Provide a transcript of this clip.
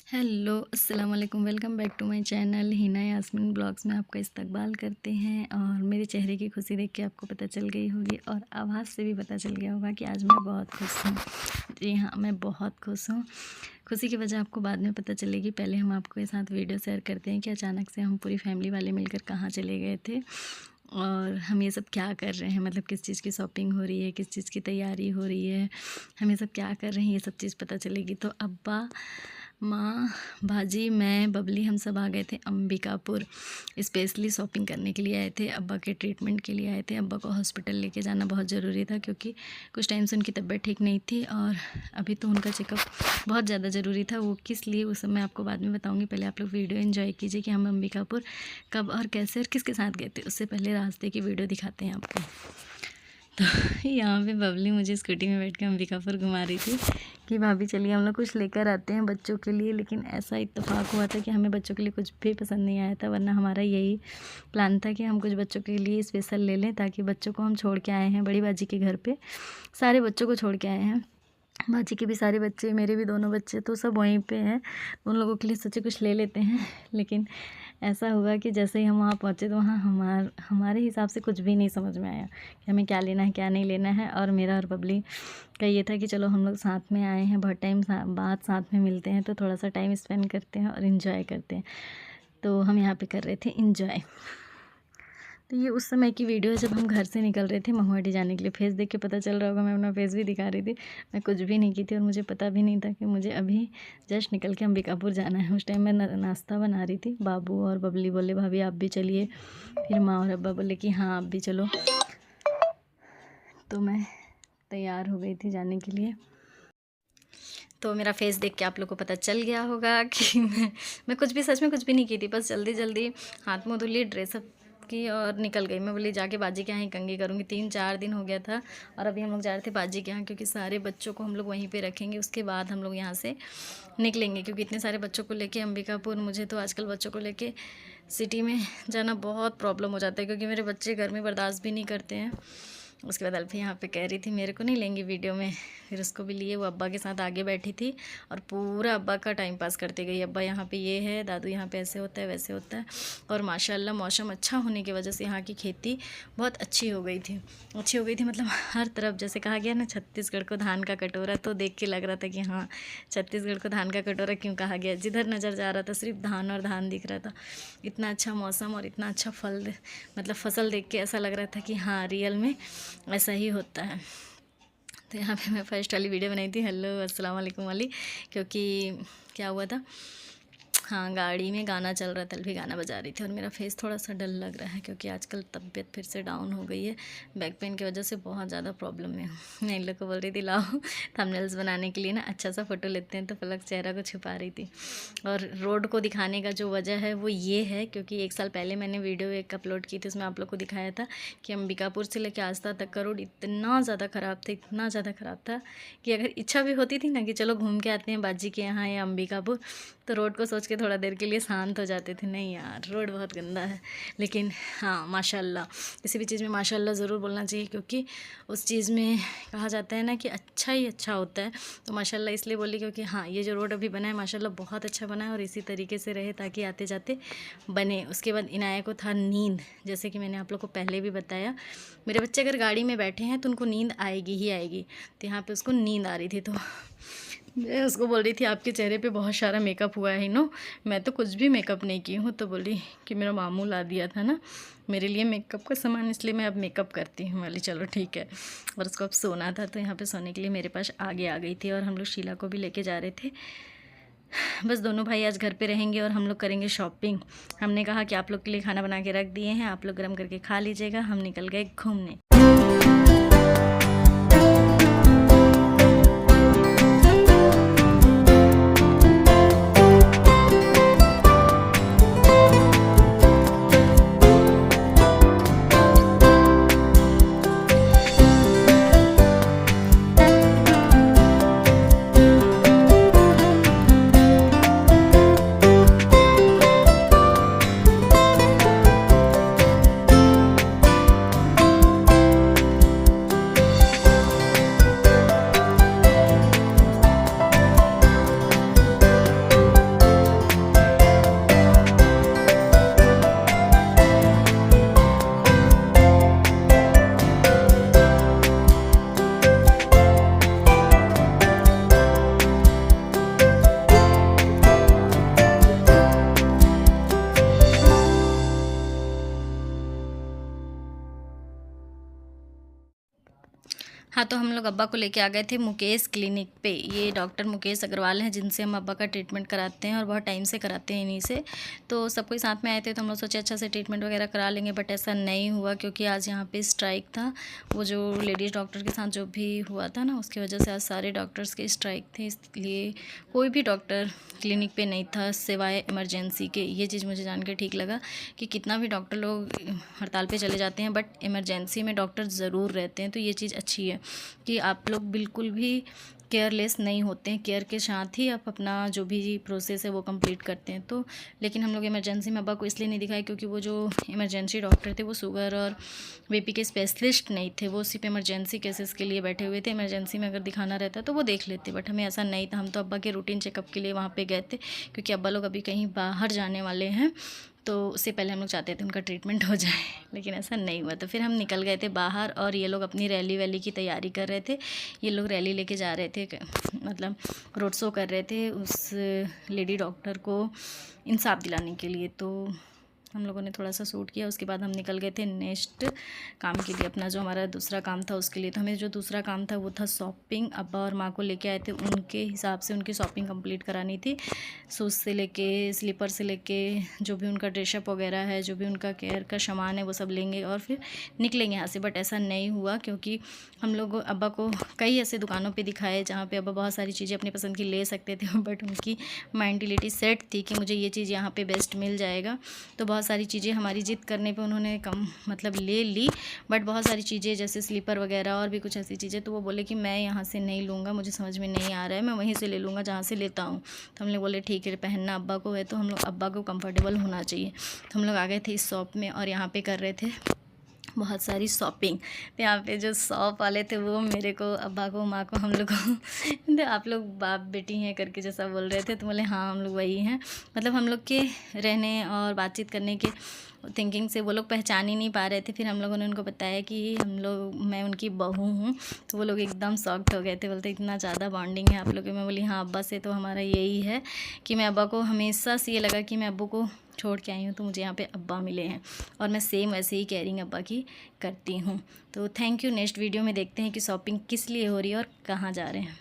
Hello अस्सलाम वालेकुम, welcome back to my channel Hina Yasmeen blogs में आपका इस्तकबाल करते हैं। और मेरे चेहरे की खुशी देख के आपको पता चल गई होगी और आवाज़ से भी पता चल गया होगा कि आज मैं बहुत खुश हूँ। जी हाँ, मैं बहुत खुश हूँ। खुशी की वजह आपको बाद में पता चलेगी। पहले हम आपके साथ वीडियो शेयर करते हैं कि अचानक से हम पूरी फैमिली वाले मिलकर कहाँ चले गए थे और हम ये सब क्या कर रहे हैं, मतलब किस चीज़ की शॉपिंग हो रही है, किस चीज़ की तैयारी हो रही है, हम ये सब क्या कर रहे हैं, ये सब चीज़ पता चलेगी। तो अब्बा, माँ, भाजी, मैं, बबली हम सब आ गए थे अंबिकापुर। स्पेशली शॉपिंग करने के लिए आए थे, अब्बा के ट्रीटमेंट के लिए आए थे। अब्बा को हॉस्पिटल लेके जाना बहुत ज़रूरी था क्योंकि कुछ टाइम से उनकी तबीयत ठीक नहीं थी और अभी तो उनका चेकअप बहुत ज़्यादा ज़रूरी था। वो किस लिए, उस सब मैं आपको बाद में बताऊँगी। पहले आप लोग वीडियो एंजॉय कीजिए कि हम अंबिकापुर कब और कैसे और किसके साथ गए थे। उससे पहले रास्ते की वीडियो दिखाते हैं आपको। तो यहाँ पे बबली मुझे स्कूटी में बैठ के अंबिकापुर घुमा रही थी कि भाभी चलिए हम लोग कुछ लेकर आते हैं बच्चों के लिए। लेकिन ऐसा इत्तेफाक हुआ था कि हमें बच्चों के लिए कुछ भी पसंद नहीं आया था, वरना हमारा यही प्लान था कि हम कुछ बच्चों के लिए स्पेशल ले लें, ताकि बच्चों को हम छोड़ के आए हैं बड़ी बाजी के घर पे। सारे बच्चों को छोड़ के आए हैं, बाजी के भी सारे बच्चे, मेरे भी दोनों बच्चे, तो सब वहीं पे हैं। उन लोगों के लिए सोचे कुछ ले लेते हैं। लेकिन ऐसा हुआ कि जैसे ही हम वहाँ पहुँचे तो वहाँ हमारे हिसाब से कुछ भी नहीं समझ में आया कि हमें क्या लेना है क्या नहीं लेना है। और मेरा और बबली का ये था कि चलो हम लोग साथ में आए हैं, बहुत टाइम बाद साथ में मिलते हैं तो थोड़ा सा टाइम स्पेंड करते हैं और इन्जॉय करते हैं। तो हम यहाँ पे कर रहे थे इन्जॉय। तो ये उस समय की वीडियो है जब हम घर से निकल रहे थे महुआडी जाने के लिए। फेस देख के पता चल रहा होगा, मैं अपना फेस भी दिखा रही थी। मैं कुछ भी नहीं की थी और मुझे पता भी नहीं था कि मुझे अभी जस्ट निकल के अंबिकापुर जाना है। उस टाइम मैं नाश्ता बना रही थी। बाबू और बबली बोले भाभी आप भी चलिए, फिर माँ और अब्बा बोले कि हाँ आप भी चलो। तो मैं तैयार हो गई थी जाने के लिए। तो मेरा फेस देख के आप लोग को पता चल गया होगा कि मैं कुछ भी, सच में कुछ भी नहीं की थी। बस जल्दी जल्दी हाथ मुँह धो लिए, ड्रेसअप की और निकल गई। मैं बोली जाके बाजी के यहाँ ही कंघी करूँगी। 3-4 दिन हो गया था और अभी हम लोग जा रहे थे बाजी के यहाँ, क्योंकि सारे बच्चों को हम लोग वहीं पे रखेंगे। उसके बाद हम लोग यहाँ से निकलेंगे, क्योंकि इतने सारे बच्चों को लेके अंबिकापुर, मुझे तो आजकल बच्चों को लेके सिटी में जाना बहुत प्रॉब्लम हो जाता है, क्योंकि मेरे बच्चे घर में बर्दाश्त भी नहीं करते हैं। उसके बाद अल्फी यहाँ पे कह रही थी मेरे को नहीं लेंगी वीडियो में, फिर उसको भी लिए। वो अब्बा के साथ आगे बैठी थी और पूरा अब्बा का टाइम पास करते गई। अब्बा यहाँ पे ये है, दादू यहाँ पे ऐसे होता है वैसे होता है। और माशाल्लाह मौसम अच्छा होने की वजह से यहाँ की खेती बहुत अच्छी हो गई थी। अच्छी हो गई थी मतलब हर तरफ, जैसे कहा गया ना छत्तीसगढ़ को धान का कटोरा, तो देख के लग रहा था कि हाँ छत्तीसगढ़ को धान का कटोरा क्यों कहा गया। जिधर नज़र जा रहा था सिर्फ धान और धान दिख रहा था। इतना अच्छा मौसम और इतना अच्छा फल, मतलब फसल देख के ऐसा लग रहा था कि हाँ रियल में ऐसा ही होता है। तो यहाँ पे मैं फर्स्ट वाली वीडियो बनाई थी हेलो अस्सलाम वालेकुम वाली, क्योंकि क्या हुआ था, हाँ गाड़ी में गाना चल रहा था, भी गाना बजा रही थी। और मेरा फेस थोड़ा सा डल लग रहा है क्योंकि आजकल तबीयत फिर से डाउन हो गई है। बैक पेन की वजह से बहुत ज़्यादा प्रॉब्लम में हूँ। मैं इन लोग को बोल रही थी लाओ थंबनेल्स बनाने के लिए ना अच्छा सा फ़ोटो लेते हैं, तो पलक चेहरा को छुपा रही थी। और रोड को दिखाने का जो वजह है वो ये है, क्योंकि 1 साल पहले मैंने वीडियो एक अपलोड की थी, उसमें आप लोग को दिखाया था कि अंबिकापुर से लेकर आस्था तक का रोड इतना ज़्यादा ख़राब था, इतना ज़्यादा ख़राब था कि अगर इच्छा भी होती थी ना कि चलो घूम के आते हैं बाजी के यहाँ या अंबिकापुर, तो रोड को सोच के थोड़ा देर के लिए शांत हो जाते थे। नहीं यार रोड बहुत गंदा है। लेकिन हाँ माशाल्लाह, किसी भी चीज़ में माशाल्लाह ज़रूर बोलना चाहिए, क्योंकि उस चीज़ में कहा जाता है ना कि अच्छा ही अच्छा होता है। तो माशाल्लाह इसलिए बोली क्योंकि हाँ ये जो रोड अभी बना है माशाल्लाह बहुत अच्छा बना है और इसी तरीके से रहे ताकि आते जाते बने। उसके बाद इनाया को था नींद, जैसे कि मैंने आप लोग को पहले भी बताया, मेरे बच्चे अगर गाड़ी में बैठे हैं तो उनको नींद आएगी ही आएगी। तो यहाँ पर उसको नींद आ रही थी, तो मैं उसको बोल रही थी आपके चेहरे पे बहुत सारा मेकअप हुआ है नो। मैं तो कुछ भी मेकअप नहीं की हूँ। तो बोली कि मेरा मामू ला दिया था ना मेरे लिए मेकअप का सामान, इसलिए मैं अब मेकअप करती हूँ। बोली चलो ठीक है। और उसको अब सोना था, तो यहाँ पे सोने के लिए मेरे पास आगे आ गई थी। और हम लोग शीला को भी लेके जा रहे थे। बस दोनों भाई आज घर पे रहेंगे और हम लोग करेंगे शॉपिंग। हमने कहा कि आप लोग के लिए खाना बना के रख दिए हैं, आप लोग गर्म करके खा लीजिएगा। हम निकल गए घूमने। तो हम लोग अब्बा को लेके आ गए थे मुकेश क्लिनिक पे। ये डॉक्टर मुकेश अग्रवाल हैं जिनसे हम अब्बा का ट्रीटमेंट कराते हैं और बहुत टाइम से कराते हैं इन्हीं से। तो सब कोई साथ में आए थे तो हम लोग सोचे अच्छा से ट्रीटमेंट वगैरह करा लेंगे, बट ऐसा नहीं हुआ क्योंकि आज यहाँ पे स्ट्राइक था। वो जो लेडीज़ डॉक्टर के साथ जो भी हुआ था ना, उसकी वजह से आज सारे डॉक्टर्स के स्ट्राइक थे, इसलिए कोई भी डॉक्टर क्लिनिक पे नहीं था सिवाय इमरजेंसी के। ये चीज़ मुझे जान के ठीक लगा कि कितना भी डॉक्टर लोग हड़ताल पे चले जाते हैं बट इमरजेंसी में डॉक्टर ज़रूर रहते हैं। तो ये चीज़ अच्छी है कि आप लोग बिल्कुल भी केयरलेस नहीं होते हैं, केयर के साथ ही आप अपना जो भी प्रोसेस है वो कंप्लीट करते हैं। तो लेकिन हम लोग इमरजेंसी में अब्बा को इसलिए नहीं दिखाए क्योंकि वो जो इमरजेंसी डॉक्टर थे वो शुगर और बीपी के स्पेशलिस्ट नहीं थे, वो सिर्फ इमरजेंसी केसेस के लिए बैठे हुए थे। इमरजेंसी में अगर दिखाना रहता तो वो देख लेते, बट हमें ऐसा नहीं था। हम तो अब्बा के रूटीन चेकअप के लिए वहाँ पे गए थे क्योंकि अब्बा लोग अभी कहीं बाहर जाने वाले हैं, तो उससे पहले हम लोग चाहते थे उनका ट्रीटमेंट हो जाए, लेकिन ऐसा नहीं हुआ। तो फिर हम निकल गए थे बाहर और ये लोग अपनी रैली वैली की तैयारी कर रहे थे। ये लोग रैली लेके जा रहे थे, मतलब रोड शो कर रहे थे उस लेडी डॉक्टर को इंसाफ दिलाने के लिए। तो हम लोगों ने थोड़ा सा शूट किया, उसके बाद हम निकल गए थे नेक्स्ट काम के लिए, अपना जो हमारा दूसरा काम था उसके लिए। तो हमें जो दूसरा काम था वो था शॉपिंग। अब्बा और माँ को लेके आए थे, उनके हिसाब से उनकी शॉपिंग कंप्लीट करानी थी। शूज़ से लेके स्लीपर से लेके जो भी उनका ड्रेसअप वगैरह है, जो भी उनका केयर का सामान है वो सब लेंगे और फिर निकलेंगे यहाँ से। बट ऐसा नहीं हुआ क्योंकि हम लोग अब्बा को कई ऐसे दुकानों पे दिखाए जहाँ पे अब्बा बहुत सारी चीज़ें अपनी पसंद की ले सकते थे, बट उनकी मेंटलिटी सेट थी कि मुझे ये चीज़ यहाँ पे बेस्ट मिल जाएगा। तो बहुत सारी चीज़ें हमारी जिद करने पे उन्होंने कम मतलब ले ली, बट बहुत सारी चीज़ें जैसे स्लीपर वगैरह और भी कुछ ऐसी चीज़ें तो वो बोले कि मैं यहाँ से नहीं लूँगा, मुझे समझ में नहीं आ रहा है, मैं वहीं से ले लूँगा जहाँ से लेता हूँ। तो हम लोग बोले ठीक है, पहनना अब्बा को है तो हम लोग अब्बा को कंफर्टेबल होना चाहिए। तो हम लोग आ गए थे इस शॉप में और यहाँ पे कर रहे थे बहुत सारी शॉपिंग। तो यहाँ पे जो शॉप वाले थे वो मेरे को, अब्बा को, माँ को, हम लोग को तो आप लोग बाप बेटी हैं करके जैसा बोल रहे थे, तो बोले हाँ हम लोग वही हैं। मतलब हम लोग के रहने और बातचीत करने के थिंकिंग से वो लोग पहचान ही नहीं पा रहे थे। फिर हम लोगों ने उनको बताया कि मैं उनकी बहू हूँ, तो वो लोग एकदम शॉक्ड हो गए थे, बोलते इतना ज़्यादा बॉन्डिंग है आप लोग। मैं बोली हाँ, अब्बा से तो हमारा यही है कि मैं अब्बा को हमेशा से ये लगा कि मैं अब्बू को छोड़ के आई हूँ तो मुझे यहाँ पे अब्बा मिले हैं और मैं सेम वैसे ही केयरिंग अब्बा की करती हूँ। तो थैंक यू। नेक्स्ट वीडियो में देखते हैं कि शॉपिंग किस लिए हो रही है और कहाँ जा रहे हैं।